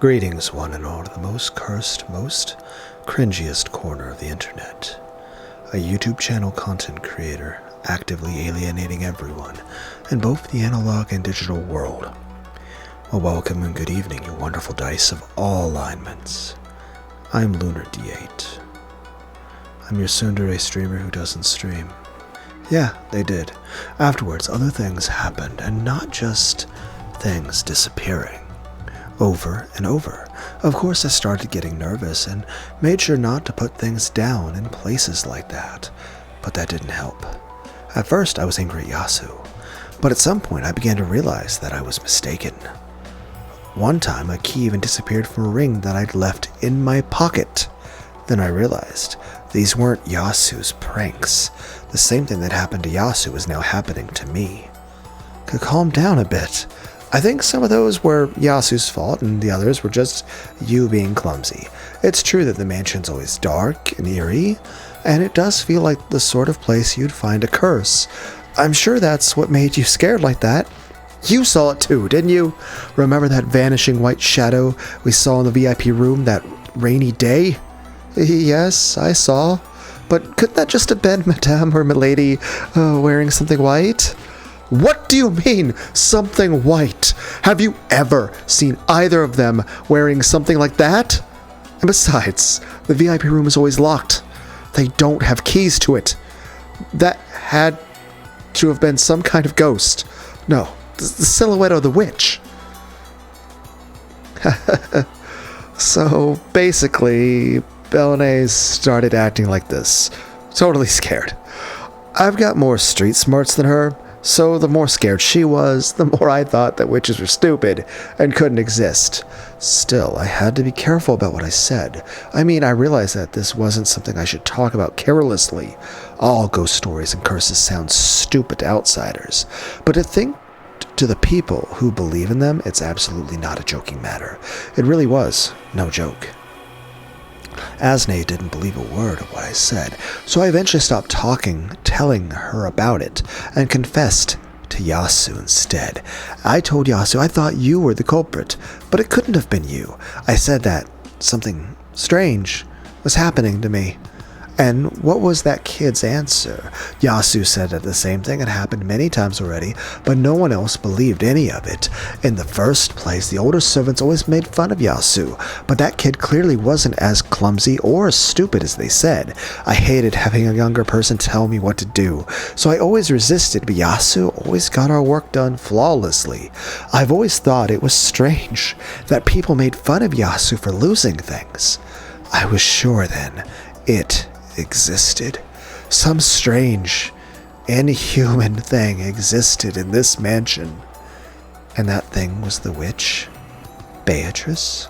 Greetings, one and all, to the most cursed, most cringiest corner of the internet. A YouTube channel content creator actively alienating everyone in both the analog and digital world. Well, welcome and good evening, you wonderful dice of all alignments. I'm Lunar D8. I'm your tsundere streamer who doesn't stream. Yeah, they did. Afterwards, other things happened, and not just things disappearing. Over and over. Of course, I started getting nervous and made sure not to put things down in places like that, but that didn't help. At first, I was angry at Yasu, but at some point I began to realize that I was mistaken. One time, a key even disappeared from a ring that I'd left in my pocket. Then I realized these weren't Yasu's pranks. The same thing that happened to Yasu is now happening to me. Could calm down a bit. I think some of those were Yasu's fault and the others were just you being clumsy. It's true that the mansion's always dark and eerie, and it does feel like the sort of place you'd find a curse. I'm sure that's what made you scared like that. You saw it too, didn't you? Remember that vanishing white shadow we saw in the VIP room that rainy day? Yes, I saw. But couldn't that just have been Madame or Milady wearing something white? What do you mean, something white? Have you ever seen either of them wearing something like that? And besides, the VIP room is always locked. They don't have keys to it. That had to have been some kind of ghost. No, the silhouette of the witch. So, basically, Belnay started acting like this. Totally scared. I've got more street smarts than her. So the more scared she was, the more I thought that witches were stupid and couldn't exist. Still, I had to be careful about what I said. I mean, I realized that this wasn't something I should talk about carelessly. All ghost stories and curses sound stupid to outsiders. But to think to the people who believe in them, it's absolutely not a joking matter. It really was no joke. Asne didn't believe a word of what I said, so I eventually stopped telling her about it, and confessed to Yasu instead. I told Yasu I thought you were the culprit, but it couldn't have been you. I said that something strange was happening to me. And what was that kid's answer? Yasu said that the same thing had happened many times already, but no one else believed any of it. In the first place, the older servants always made fun of Yasu, but that kid clearly wasn't as clumsy or as stupid as they said. I hated having a younger person tell me what to do, so I always resisted, but Yasu always got our work done flawlessly. I've always thought it was strange that people made fun of Yasu for losing things. I was sure then it existed. Some strange, inhuman thing existed in this mansion. And that thing was the witch, Beatrice?